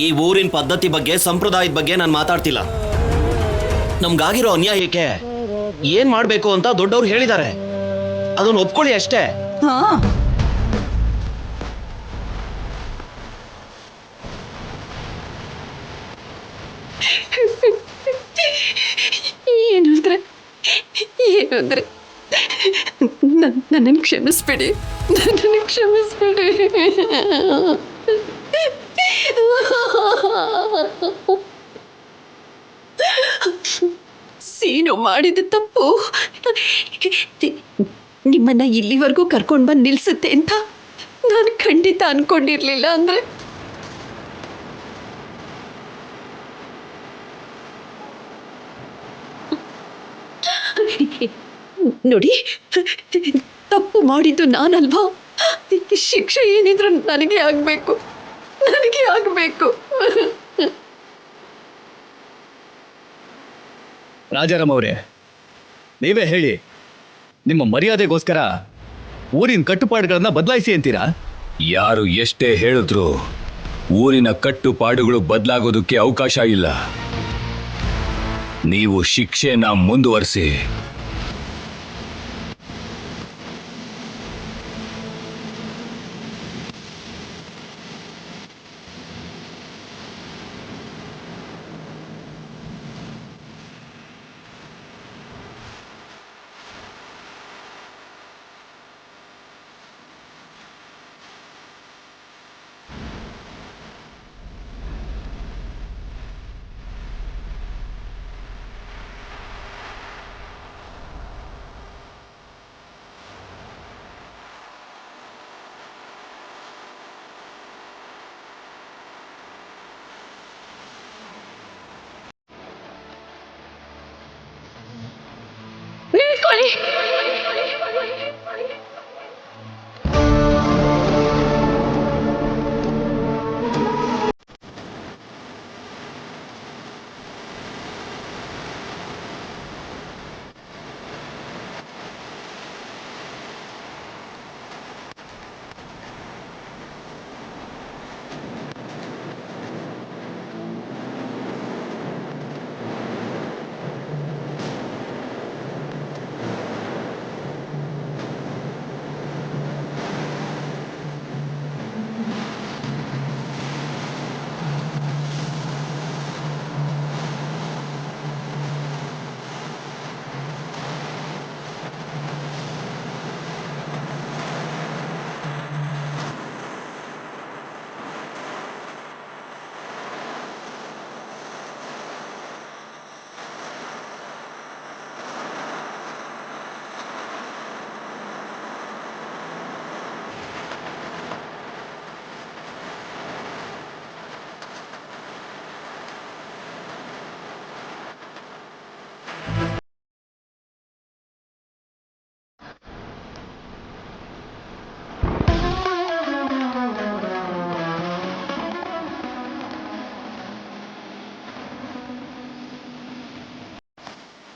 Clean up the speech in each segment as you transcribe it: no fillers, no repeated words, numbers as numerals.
ಈ ಊರಿನ ಪದ್ಧತಿ ಬಗ್ಗೆ ಸಂಪ್ರದಾಯದ ಬಗ್ಗೆ ನಾನು ಮಾತಾಡ್ತಿಲ್ಲ. ನಮ್ಗಾಗಿರೋ ಅನ್ಯಾಯಕ್ಕೆ ಏನ್ ಮಾಡ್ಬೇಕು ಅಂತ ದೊಡ್ಡವ್ರು ಹೇಳಿದ್ದಾರೆ, ಅದನ್ನ ಒಪ್ಕೊಳ್ಳಿ ಅಷ್ಟೇ. ಏನಂದ್ರೆ ನನ್ನನ್ನು ಕ್ಷಮಿಸ್ಬಿಡಿ, ನನ್ನನ್ನು ಕ್ಷಮಿಸ್ಬಿಡಿ. ಸೀನು ಮಾಡಿದ ತಪ್ಪು ನಿಮ್ಮನ್ನ ಇಲ್ಲಿವರೆಗೂ ಕರ್ಕೊಂಡು ಬಂದು ನಿಲ್ಸುತ್ತೆ ಅಂತ ನಾನು ಖಂಡಿತ ಅನ್ಕೊಂಡಿರ್ಲಿಲ್ಲ. ಅಂದ್ರೆ ನೋಡಿ, ತಪ್ಪು ಮಾಡಿದ್ದು ನಾನಲ್ವಾ? ಶಿಕ್ಷೆ ಏನಿದ್ರು ನನಗೆ ಆಗ್ಬೇಕು, ನನಗೆ ಆಗ್ಬೇಕು. ರಾಜಾರಾಮ್ ಅವರೇ, ನೀವೇ ಹೇಳಿ, ನಿಮ್ಮ ಮರ್ಯಾದೆಗೋಸ್ಕರ ಊರಿನ ಕಟ್ಟುಪಾಡುಗಳನ್ನ ಬದಲಾಯಿಸಿ ಅಂತೀರಾ? ಯಾರು ಎಷ್ಟೇ ಹೇಳಿದ್ರು ಊರಿನ ಕಟ್ಟುಪಾಡುಗಳು ಬದಲಾಗೋದಕ್ಕೆ ಅವಕಾಶ ಇಲ್ಲ. ನೀವು ಶಿಕ್ಷೆನ ಮುಂದುವರಿಸಿ. ನಿಲ್ಕೊಳ್ಳಿ.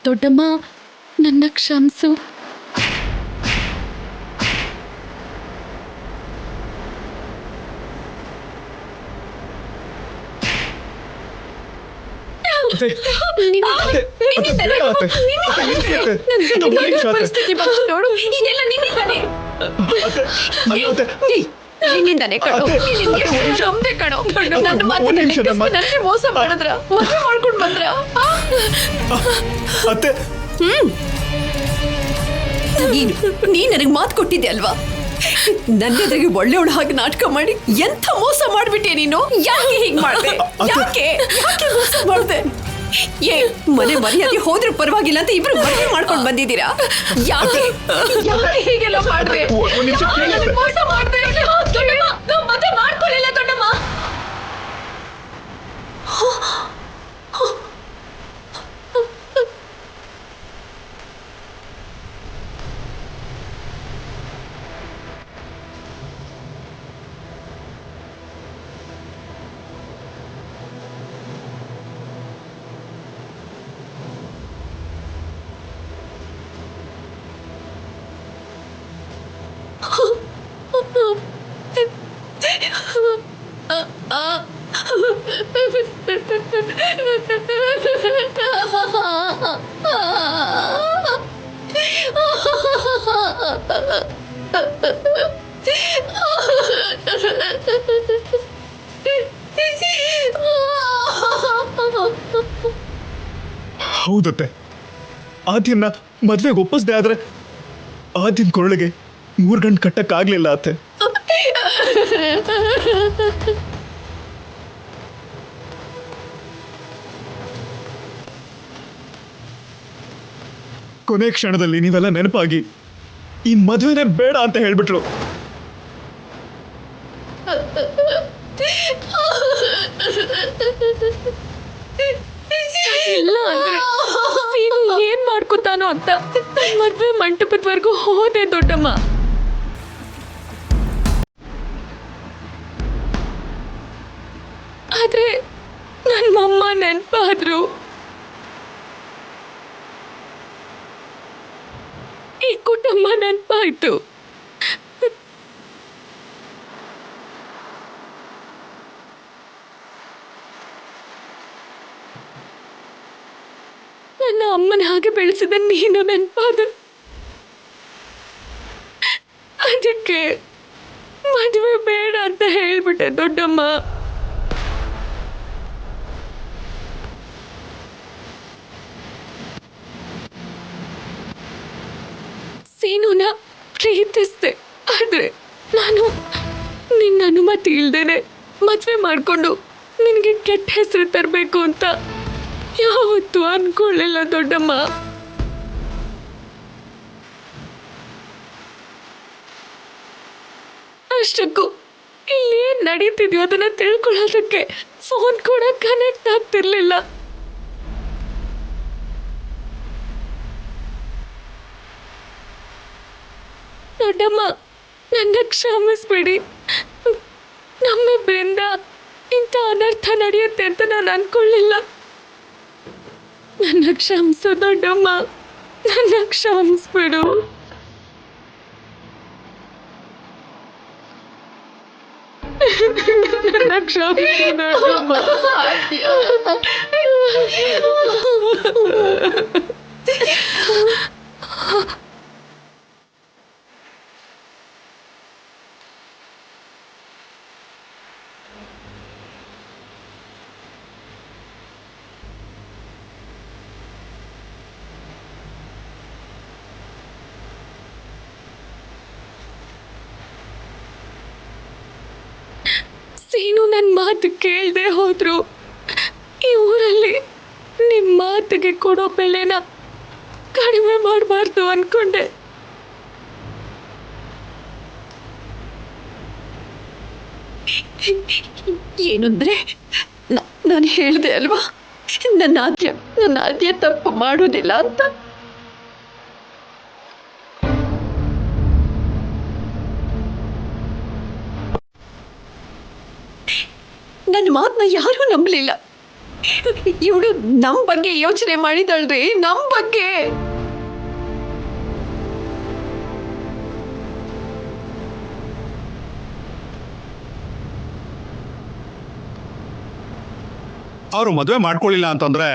ದೊಡ್ಡಮ್ಮ, ನನ್ನ ಕ್ಷಮಿಸು. ಪರಿಸ್ಥಿತಿ ಬಂತು ನೋಡು, ಇದೆಲ್ಲ ನಿನ್ನಿಂದಾನೆ. ನಿನ್ನಿಂದಾನೆ ಕಣೋ, ನಮ್ದೆ ಕಣೋ. ನನ್ನ ಮಾತನ್ನ ನನಗೆ ಮೋಸ ಮಾಡಿದ್ರ, ಮದುವೆ ಮಾಡ್ಕೊಂಡು ಬಂದ್ರ. ನೀನ್ ನನಗೆ ಮಾತು ಕೊಟ್ಟಿದ್ದೆ ಅಲ್ವಾ? ನನ್ನೆದುರಿಗೆ ಒಳ್ಳೆಯವಳ ಹಾಗೆ ನಾಟಕ ಮಾಡಿ ಎಂಥ ಮೋಸ ಮಾಡ್ಬಿಟ್ಟೆ ನೀನು. ಯಾಕೆ ಹೀಗೆ ಮಾಡ್ದೆ? ಯಾಕೆ ಯಾಕೆ ಮೋಸ ಮಾಡ್ದೆ? ಏ, ಮನೆ ಮರ್ಯಾದೆ ಹೋದ್ರೂ ಪರವಾಗಿಲ್ಲ ಅಂತ ಇಬ್ರು ಮದುವೆ ಮಾಡ್ಕೊಂಡು ಬಂದಿದ್ದೀರಾ. ಯಾಕೆ ಯಾಕೆ ಹೀಗೆಲ್ಲ ಮಾಡ್ದೆ? ಮೋಸ ಮಾಡ್ದೆ. ದೊಡ್ಡಮ್ಮ, ನಾವು ಮದುವೆ ಮಾಡ್ಕೊಳ್ಳಿಲ್ಲ ದೊಡ್ಡಮ್ಮ. ಹೌದತ್ತೆ, ಆದ್ಯನ್ನ ಮದ್ವೆಗೆ ಒಪ್ಪಿಸ್ದೆ ಆದ್ರೆ ಆದ್ಯನ ಕೊರಳಿಗೆ 3 ಗಂಟೆ ಕಟ್ಟಕ್ಕಾಗ್ಲಿಲ್ಲ ಅತ್ತೆ. ಕೊನೆ ಕ್ಷಣದಲ್ಲಿ ನೀವೆಲ್ಲ ನೆನಪಾಗಿ ಈ ಮದುವೆನೇ ಬೇಡ ಅಂತ ಹೇಳ್ಬಿಟ್ರು. ಇಲ್ಲ ಅಂದ್ರೆ ಸೀನು ಏನ್ ಮಾಡ್ಕೊತಾನೋ ಅಂತ ನನ್ ಮದ್ವೆ ಮಂಟಪದವರೆಗೂ ಹೋದೆ ದೊಡ್ಡಮ್ಮ. ಆದ್ರೆ ನನ್ ಮಮ್ಮ ನೆನ್ಪಾದ್ರು. ಈ ಕುಟುಂಬ ನೆನ್ಪಾಯ್ತು. ನನ್ನ ಅಮ್ಮನ ಹಾಗೆ ಬೆಳೆಸಿದ ನೀನು ನೆನಪಾದ. ಅದಕ್ಕೆ ಮದುವೆ ಬೇಡ ಅಂತ ಹೇಳ್ಬಿಟ್ಟೆ ದೊಡ್ಡಮ್ಮ. ಸೀನುನ ಪ್ರೀತಿಸ್ದೆ, ಆದ್ರೆ ನಾನು ನಿನ್ನ ಅನುಮತಿ ಇಲ್ದೇನೆ ಮದುವೆ ಮಾಡ್ಕೊಂಡು ನಿನಗೆ ಕೆಟ್ಟ ಹೆಸರು ತರಬೇಕು ಅಂತ ಯಾವತ್ತೂ ಅನ್ಕೊಳ್ಳಿಲ್ಲ ದೊಡ್ಡಮ್ಮ. ಅಷ್ಟಕ್ಕೂ ಇಲ್ಲಿ ಏನ್ ನಡೀತಿದ್ಯೋ ಅದನ್ನ ತಿಳ್ಕೊಳ್ಳೋದಕ್ಕೆ ಫೋನ್ ಕೂಡ ಕನೆಕ್ಟ್ ಆಗ್ತಿರ್ಲಿಲ್ಲ. ದೊಡ್ಡಮ್ಮ, ನನ್ನ ಕ್ಷಮಿಸ್ಬಿಡಿ. ನಮ್ಮಿಬ್ಬರಿಂದ ಇಂಥ ಅನರ್ಥ ನಡೆಯುತ್ತೆ ಅಂತ ನಾನು ಅನ್ಕೊಳ್ಳಿಲ್ಲ. ನನ್ನ ಕ್ಷಮಿಸು ದೊಡ್ಡಮ್ಮ, ನನ್ನ ಕ್ಷಮಿಸ್ಬಿಡು. ನನ್ನ ಕ್ಷಮಿಸು ದೊಡ್ಡಮ್ಮ. ಸೀನು ನನ್ನ ಮಾತು ಕೇಳದೆ ಹೋದ್ರು. ಈ ಊರಲ್ಲಿ ನಿಮ್ಮ ಮಾತಿಗೆ ಕೊಡೋ ಬೆಲೆನ ಕಡಿಮೆ ಮಾಡಬಾರ್ದು ಅನ್ಕೊಂಡೆ. ಏನಂದ್ರೆ ನಾನು ಹೇಳ್ದೆ ಅಲ್ವಾ, ನನ್ನ ಆದ್ಯ ತಪ್ಪು ಮಾಡೋದಿಲ್ಲ ಅಂತ. ನನ್ನ ಮಾತನ್ನ ಯಾರೂ ನಂಬಲಿಲ್ಲ. ಇವಳು ನಮ್ಮ ಬಗ್ಗೆ ಯೋಚನೆ ಮಾಡಿದಳ್ರಿ, ನಮ್ಮ ಬಗ್ಗೆ. ಅವರು ಮದುವೆ ಮಾಡ್ಕೊಳ್ಳಿಲ್ಲ ಅಂತಂದ್ರೆ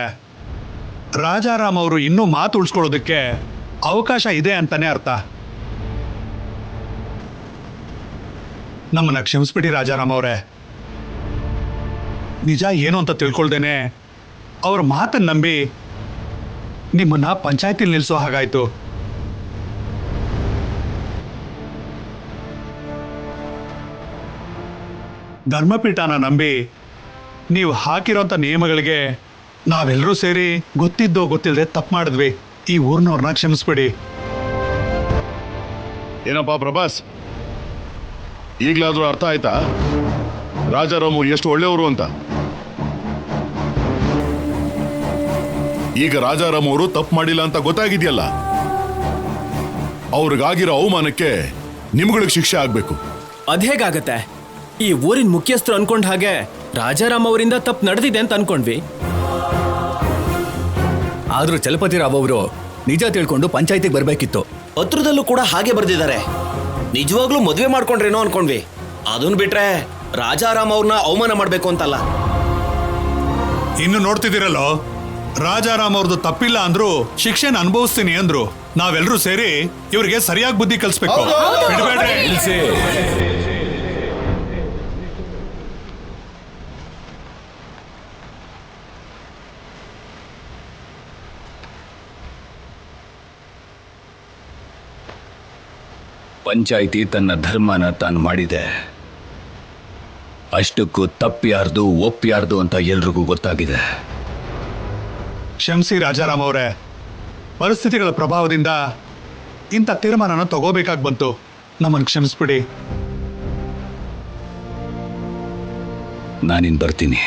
ರಾಜಾರಾಮ್ ಅವರು ಇನ್ನೂ ಮಾತು ಉಳಿಸ್ಕೊಳ್ಳೋದಕ್ಕೆ ಅವಕಾಶ ಇದೆ ಅಂತಾನೆ ಅರ್ಥ. ನಮ್ಮನ್ನ ಕ್ಷಮಿಸ್ಬಿಡಿ ರಾಜಾರಾಮ್ ಅವರೇ. ನಿಜ ಏನು ಅಂತ ತಿಳ್ಕೊಳ್ದೇನೆ ಅವ್ರ ಮಾತನ್ನು ನಂಬಿ ನಿಮ್ಮನ್ನ ಪಂಚಾಯತಿಲಿ ನಿಲ್ಲಿಸೋ ಹಾಗಾಯ್ತು. ಧರ್ಮಪೀಠನ ನಂಬಿ ನೀವು ಹಾಕಿರೋಂಥ ನಿಯಮಗಳಿಗೆ ನಾವೆಲ್ಲರೂ ಸೇರಿ ಗೊತ್ತಿದ್ದೋ ಗೊತ್ತಿಲ್ಲದೆ ತಪ್ಪು ಮಾಡಿದ್ವಿ. ಈ ಊರಿನವ್ರನ್ನ ಕ್ಷಮಿಸ್ಬಿಡಿ. ಏನಪ್ಪಾ ಪ್ರಭಾಸ್, ಈಗಲಾದ್ರೂ ಅರ್ಥ ಆಯ್ತಾ ರಾಜಾರಾಮು ಎಷ್ಟು ಒಳ್ಳೆಯವರು ಅಂತ? ಈಗ ರಾಜಾರಾಮ್ ಅವರು ತಪ್ಪು ಮಾಡಿಲ್ಲ ಅಂತ ಗೊತ್ತಾಗಿದೆಯಲ್ಲ. ಅವ್ರಿಗಾಗಿರೋ ಅವಮಾನಕ್ಕೆ ನಿಮ್ಗಳಿಗೆ ಶಿಕ್ಷೆ ಆಗ್ಬೇಕು. ಅದೇಗಾಗತ್ತೆ? ಈ ಊರಿನ ಮುಖ್ಯಸ್ಥರು ಅನ್ಕೊಂಡ ಹಾಗೆ ರಾಜಾರಾಮ್ ಅವರಿಂದ ತಪ್ಪು ನಡೆದಿದೆ ಅಂತ ಅನ್ಕೊಂಡ್ವಿ. ಆದ್ರೂ ಚಲಪತಿ ರಾವ್ ಅವರು ನಿಜ ತಿಳ್ಕೊಂಡು ಪಂಚಾಯತಿಗೆ ಬರ್ಬೇಕಿತ್ತು. ಪತ್ರದಲ್ಲೂ ಕೂಡ ಹಾಗೆ ಬರ್ದಿದ್ದಾರೆ. ನಿಜವಾಗ್ಲೂ ಮದುವೆ ಮಾಡ್ಕೊಂಡ್ರೇನೋ ಅನ್ಕೊಂಡ್ವಿ. ಅದನ್ ಬಿಟ್ರೆ ರಾಜಾರಾಮ್ ಅವ್ರನ್ನ ಅವಮಾನ ಮಾಡ್ಬೇಕು ಅಂತಲ್ಲ. ಇನ್ನು ನೋಡ್ತಿದ್ದೀರಲ್ಲೋ, ರಾಜಾರಾಮ್ ಅವ್ರದ್ದು ತಪ್ಪಿಲ್ಲ ಅಂದ್ರು ಶಿಕ್ಷೆನ ಅನುಭವಿಸ್ತೀನಿ ಅಂದ್ರು. ನಾವೆಲ್ಲರೂ ಸೇರಿ ಇವ್ರಿಗೆ ಸರಿಯಾಗಿ ಬುದ್ಧಿ ಕಲಿಸ್ಬೇಕು. ಬಿಡ್ಬೇಡ್ರಿ. ನಿಲ್ಸಿ. ಪಂಚಾಯಿತಿ ತನ್ನ ಧರ್ಮನ ತಾನು ಮಾಡಿದೆ. ಅಷ್ಟಕ್ಕೂ ತಪ್ಪ್ಯಾರ್ದು ಒಪ್ಪ್ಯಾರ್ದು ಅಂತ ಎಲ್ರಿಗೂ ಗೊತ್ತಾಗಿದೆ. ಕ್ಷಮಿಸಿ ರಾಜಾರಾಮ್ ಅವರೇ, ಪರಿಸ್ಥಿತಿಗಳ ಪ್ರಭಾವದಿಂದ ಇಂಥ ತೀರ್ಮಾನನ ತಗೋಬೇಕಾಗಿ ಬಂತು. ನಮ್ಮನ್ನು ಕ್ಷಮಿಸ್ಬಿಡಿ. ನಾನಿನ್ ಬರ್ತೀನಿ.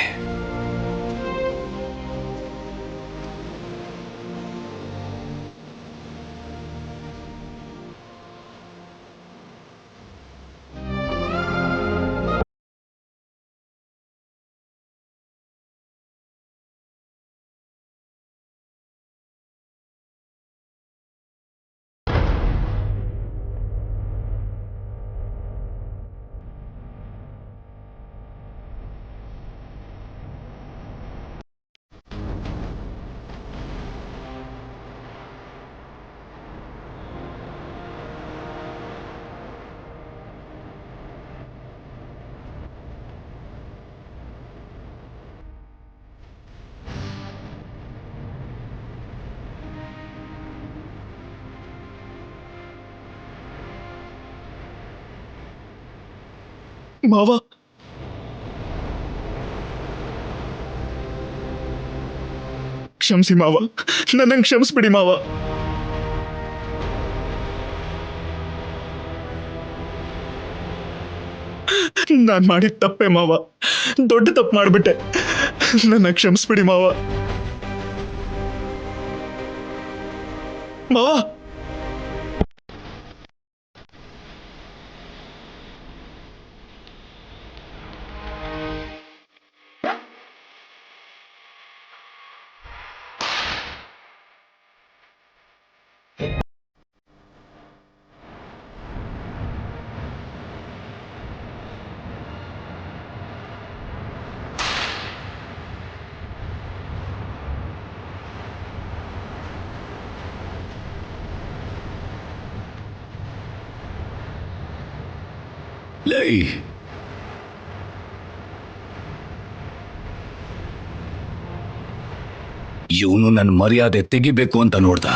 ಮಾವ, ಕ್ಷಮಿಸಿ ಮಾವ, ನನ್ನಂಗೆ ಕ್ಷಮಿಸ್ಬಿಡಿ ಮಾವ. ನಾನು ಮಾಡಿದ ತಪ್ಪೆ ಮಾವ, ದೊಡ್ಡ ತಪ್ಪು ಮಾಡಿಬಿಟ್ಟೆ. ನನ್ನ ಕ್ಷಮಿಸ್ಬಿಡಿ ಮಾವ. ಮಾವ, ಲೈ, ಇವನು ನನ್ನ ಮರ್ಯಾದೆ ತೆಗಿಬೇಕು ಅಂತ ನೋಡ್ದ.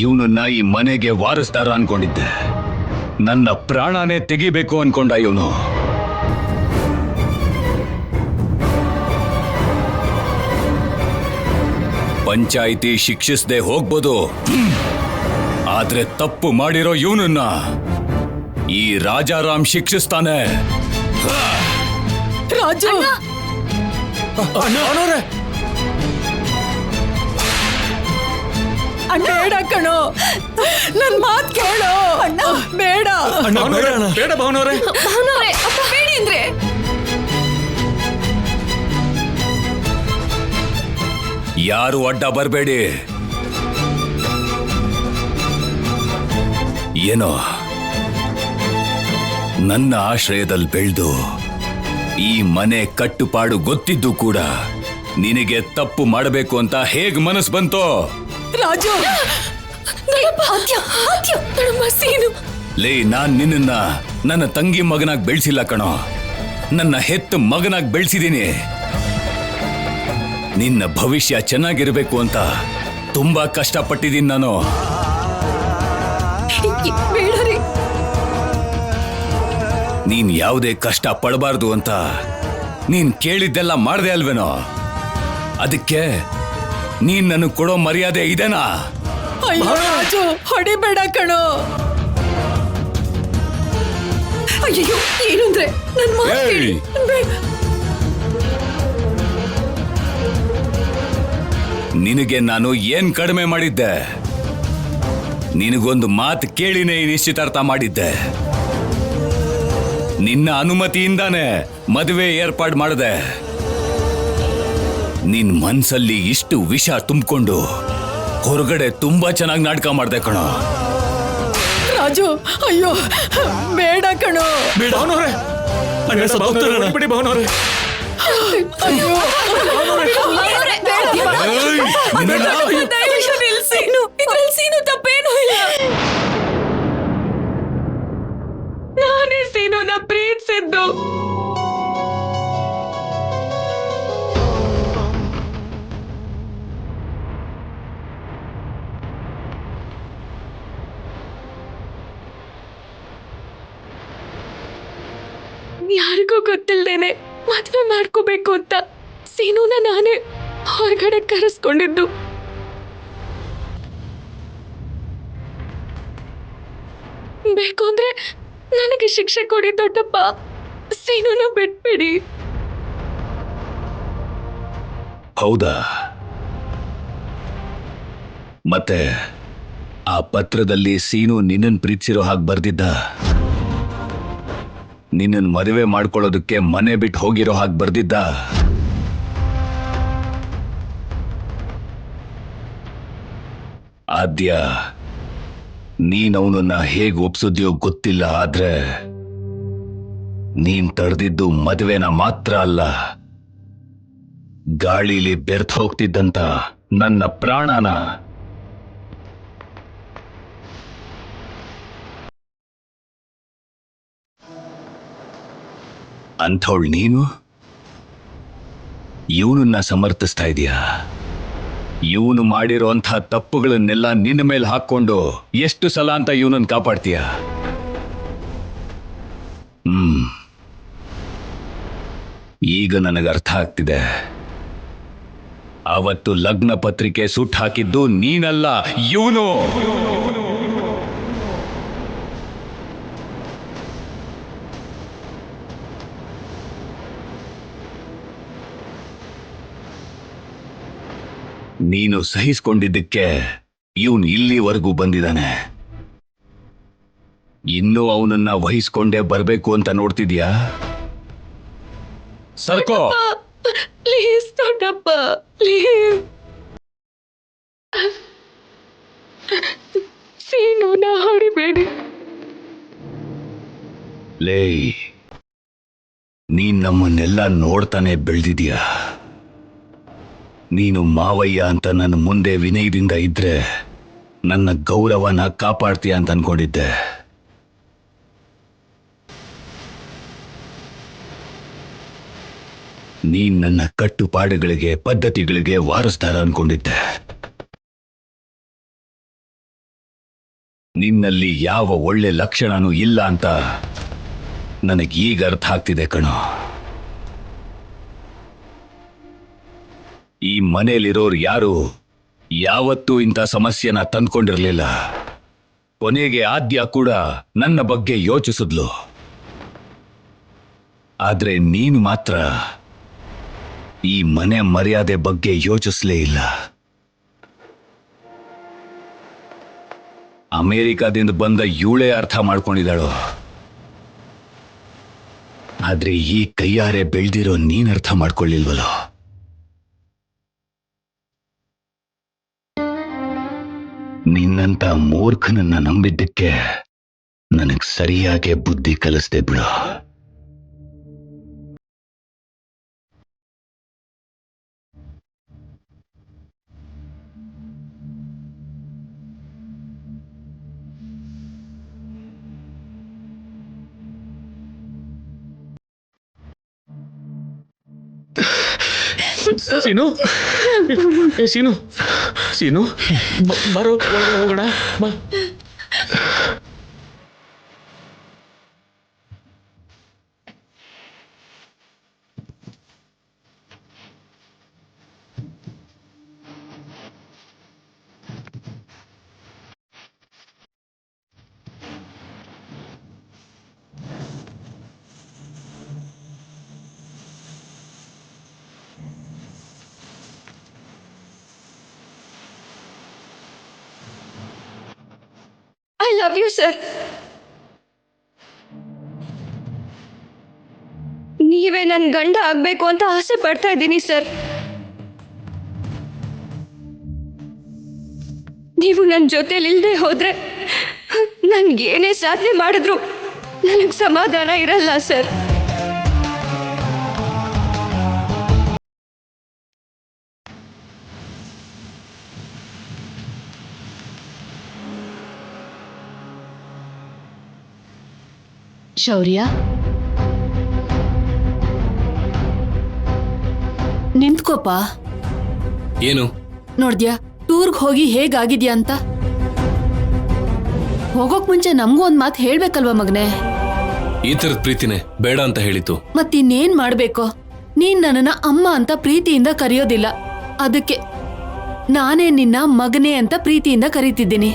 ಇವನನ್ನ ಈ ಮನೆಗೆ ವಾರಸ್ದಾರ ಅನ್ಕೊಂಡಿದ್ದೆ. ನನ್ನ ಪ್ರಾಣನೇ ತೆಗಿಬೇಕು ಅನ್ಕೊಂಡ ಇವನು. ಪಂಚಾಯಿತಿ ಶಿಕ್ಷಿಸದೆ ಹೋಗ್ಬೋದು, ಆದ್ರೆ ತಪ್ಪು ಮಾಡಿರೋ ಇವನನ್ನ ಈ ರಾಜಾರಾಮ್ ಶಿಕ್ಷಿಸ್ತಾನೆ. ರಾಜು, ಬೇಡ ಕಣೋ, ನನ್ ಮಾತ್ ಕೇಳೋ ಅಣ್ಣ. ಬೇಡ ಬೇಡ ಭಾವನವ್ರೆ. ಬೇಡಿ ಅಂದ್ರೆ ಯಾರು ಅಡ್ಡ ಬರಬೇಡಿ. ಏನೋ ನನ್ನ ಆಶ್ರಯದಲ್ಲಿ ಬೆಳೆದು ಈ ಮನೆ ಕಟ್ಟುಪಾಡು ಗೊತ್ತಿದ್ದು ಕೂಡ ನಿನಗೆ ತಪ್ಪು ಮಾಡಬೇಕು ಅಂತ ಹೇಗ್ ಮನಸ್ಸು ಬಂತೋ? ರಾಜು, ಲೇ, ನಾನ್ ನಿನ್ನ ನನ್ನ ತಂಗಿ ಮಗನಾಗಿ ಬೆಳೆಸಿಲ್ಲ ಕಣೋ, ನನ್ನ ಹೆತ್ತ ಮಗನಾಗಿ ಬೆಳೆಸಿದ್ದೀನಿ. ನಿನ್ನ ಭವಿಷ್ಯ ಚೆನ್ನಾಗಿರ್ಬೇಕು ಅಂತ ತುಂಬಾ ಕಷ್ಟಪಟ್ಟಿದ್ದೀನಿ ನಾನು. ಬೇಡರಿ, ನೀನ್ ಯಾವುದೇ ಕಷ್ಟ ಪಡಬಾರ್ದು ಅಂತ ನೀನ್ ಕೇಳಿದ್ದೆಲ್ಲ ಮಾಡ್ದೆ ಅಲ್ವೇನೋ? ಅದಕ್ಕೆ ನೀನ್ ನನಗೆ ಕೊಡೋ ಮರ್ಯಾದೆ ಇದೇನಾ? ಅಯ್ಯೋ ರಾಜು, ಹೊಡಿಬೇಡ ಕಣೋ. ಅಯ್ಯೋ, ಏನು ಅಂದ್ರೆ ನನ್ ಮಾತು ಕೇಳಿ. ನಿನಗೆ ನಾನು ಏನ್ ಕಡಿಮೆ ಮಾಡಿದ್ದೆ? ನಿನಗೊಂದು ಮಾತು ಕೇಳಿನೇ ಈ ನಿಶ್ಚಿತಾರ್ಥ ಮಾಡಿದ್ದೆ. ನಿನ್ನ ಅನುಮತಿಯಿಂದಾನೆ ಮದುವೆ ಏರ್ಪಾಡು ಮಾಡಿದೆ. ನಿನ್ ಮನ್ಸಲ್ಲಿ ಇಷ್ಟು ವಿಷ ತುಂಬಿಕೊಂಡು ಹೊರಗಡೆ ತುಂಬಾ ಚೆನ್ನಾಗಿ ನಾಟಕ ಮಾಡ್ದೆ ಕಣೋ. ರಾಜು, ಅಯ್ಯೋ ಬೇಡ ಕಣೋ. ಭಾವನವ್ರೆ, ಬಿಡಿ ಭಾವನವ್ರೆ. ಅಯ್ಯೋ ಬೇಡ ದಯವಿಟ್ಟು ನಿಲ್ಸಿ. ಇದ್ರಲ್ಲಿ ಸೀನು ತಪ್ಪೇನೂ ಇಲ್ಲ. ನಾನೇ ಸೀನುನ ಪ್ರೀತಿಸಿದ್ದು. ಯಾರಿಗೂ ಗೊತ್ತಿಲ್ದೇನೆ ಮದ್ವೆ ಮಾಡ್ಕೋಬೇಕು ಅಂತ ಸೀನುನ ನಾನೇ ಹೊರಗಡೆ ಕರೆಸ್ಕೊಂಡಿದ್ದು. ಬೇಕು ಅಂದ್ರೆ ನನಗೆ ಶಿಕ್ಷೆ ಕೊಡಿ ದೊಡ್ಡಪ್ಪ, ಸೀನುನ ಬಿಟ್ಬಿಡಿ. ಹೌದಾ? ಮತ್ತೆ ಆ ಪತ್ರದಲ್ಲಿ ಸೀನು ನಿನ್ನನ್ ಪ್ರೀತಿಸಿರೋ ಹಾಗೆ ಬರ್ದಿದ್ದ? ನಿನ್ನನ್ ಮದುವೆ ಮಾಡ್ಕೊಳ್ಳೋದಕ್ಕೆ ಮನೆ ಬಿಟ್ಟು ಹೋಗಿರೋ ಹಾಗೆ ಬರ್ದಿದ್ದ? ಆದ್ಯ ನೀನವನನ್ನ ಹೇಗೆ ಒಪ್ಸಿದ್ಯೋ ಗೊತ್ತಿಲ್ಲ, ಆದ್ರೆ ನೀನ್ ತಡೆದಿದ್ದು ಮದುವೆನ ಮಾತ್ರ ಅಲ್ಲ, ಗಾಳಿಲಿ ಬೆರ್ತ್ ಹೋಗ್ತಿದ್ದಂತ ನನ್ನ ಪ್ರಾಣನ. ಅಂಥವಳು ನೀನು ಇವನನ್ನ ಸಮರ್ಥಿಸ್ತಾ ಇದೀಯಾ? ಇವನು ಮಾಡಿರೋಂಥ ತಪ್ಪುಗಳನ್ನೆಲ್ಲ ನಿನ್ನ ಮೇಲೆ ಹಾಕೊಂಡು ಎಷ್ಟು ಸಲ ಅಂತ ಇವನನ್ನು ಕಾಪಾಡ್ತೀಯ? ಈಗ ನನಗೆ ಅರ್ಥ ಆಗ್ತಿದೆ. ಅವತ್ತು ಲಗ್ನ ಪತ್ರಿಕೆ ಸುಟ್ಟು ಹಾಕಿದ್ದು ನೀನಲ್ಲ, ಇವನು. ನೀನು ಸಹಿಸ್ಕೊಂಡಿದ್ದಕ್ಕೆ ಇವನು ಇಲ್ಲಿವರೆಗೂ ಬಂದಿದ್ದಾನೆ. ಇನ್ನೂ ಅವನನ್ನ ವಹಿಸ್ಕೊಂಡೇ ಬರಬೇಕು ಅಂತ ನೋಡ್ತಿದ್ಯಾ? ಸರ್ಕೋ. ಪ್ಲೀಸ್ ದೊಡ್ಡಪ್ಪ, ಪ್ಲೀಸ್. ಸೀನುನ ಹೊಡಿಬೇಡಿ. ಲೇ, ನೀನ್ ನಮ್ಮನ್ನೆಲ್ಲ ನೋಡ್ತಾನೆ ಬೆಳೆದಿದ್ಯಾ. ನೀನು ಮಾವಯ್ಯ ಅಂತ ನನ್ನ ಮುಂದೆ ವಿನಯದಿಂದ ಇದ್ರೆ ನನ್ನ ಗೌರವನ ಕಾಪಾಡ್ತೀಯ ಅಂತ ಅನ್ಕೊಂಡಿದ್ದೆ. ನೀನ್ ನನ್ನ ಕಟ್ಟುಪಾಡುಗಳಿಗೆ ಪದ್ಧತಿಗಳಿಗೆ ವಾರಸ್ದಾರ ಅನ್ಕೊಂಡಿದ್ದೆ. ನಿನ್ನಲ್ಲಿ ಯಾವ ಒಳ್ಳೆ ಲಕ್ಷಣನೂ ಇಲ್ಲ ಅಂತ ನನಗೀಗ ಅರ್ಥ ಆಗ್ತಿದೆ ಕಣೋ. ಈ ಮನೆಯಲ್ಲಿರೋರು ಯಾರು ಯಾವತ್ತೂ ಇಂಥ ಸಮಸ್ಯೆನ ತಂದ್ಕೊಂಡಿರ್ಲಿಲ್ಲ. ಕೊನೆಗೆ ಆದ್ಯ ಕೂಡ ನನ್ನ ಬಗ್ಗೆ ಯೋಚಿಸಿದ್ಲು. ಆದ್ರೆ ನೀನು ಮಾತ್ರ ಈ ಮನೆ ಮರ್ಯಾದೆ ಬಗ್ಗೆ ಯೋಚಿಸ್ಲೇ ಇಲ್ಲ. ಅಮೆರಿಕಾದಿಂದ ಬಂದ ಇವಳೇ ಅರ್ಥ ಮಾಡ್ಕೊಂಡಿದ್ದಾಳು. ಆದ್ರೆ ಈ ಕೈಯಾರೆ ಬೆಳೆದಿರೋ ನೀನ್ ಅರ್ಥ ಮಾಡ್ಕೊಳ್ಳಿಲ್ವಲ್ಲೋ. ನಿನ್ನಂತ ಮೂರ್ಖನನ್ನ ನಂಬಿದ್ದಕ್ಕೆ ನನಗ್ ಸರಿಯಾಗಿ ಬುದ್ಧಿ ಕಲಿಸ್ದೆ ಬಿಡು. ಸೀನು, ಸೀನು, ಸೀನು, ಬರೋ ಹೋಗೋಣ ಬಾ. I love you sir. ನೀವೇ ನನ್ನ ಗಂಡ ಆಗ್ಬೇಕು ಅಂತ ಆಸೆ ಪಡ್ತಾ ಇದ್ದೀನಿ ಸರ್. ನೀವು ನನ್ನ ಜೊತೆಲಿ ಇಲ್ಲದೆ ಹೋದ್ರೆ ನನ್ಗೇನೇ ಸಾಧನೆ ಮಾಡಿದ್ರು ನನಗೆ ಸಮಾಧಾನ ಇರಲ್ಲ ಸರ್. ಶೌರ್ಯ, ನಿಂತ್ಕೋಪ. ಏನು? ನೋಡ್ದ್ಯಾ ಟೂರ್ಗ್ ಹೋಗಿ ಹೇಗಾಗಿದ್ಯಾ ಅಂತ? ಹೋಗೋಕ್ ಮುಂಚೆ ನಮಗೂ ಒಂದ್ ಮಾತು ಹೇಳ್ಬೇಕಲ್ವಾ ಮಗನೇ? ಈ ತರದ ಪ್ರೀತಿನೇ ಬೇಡ ಅಂತ ಹೇಳಿತು. ಮತ್ತಿನ್ನೇನ್ ಮಾಡ್ಬೇಕು? ನೀನ್ ನನ್ನನ್ನ ಅಮ್ಮ ಅಂತ ಪ್ರೀತಿಯಿಂದ ಕರೆಯೋದಿಲ್ಲ, ಅದಕ್ಕೆ ನಾನೇ ನಿನ್ನ ಮಗನೇ ಅಂತ ಪ್ರೀತಿಯಿಂದ ಕರೀತಿದ್ದೀನಿ.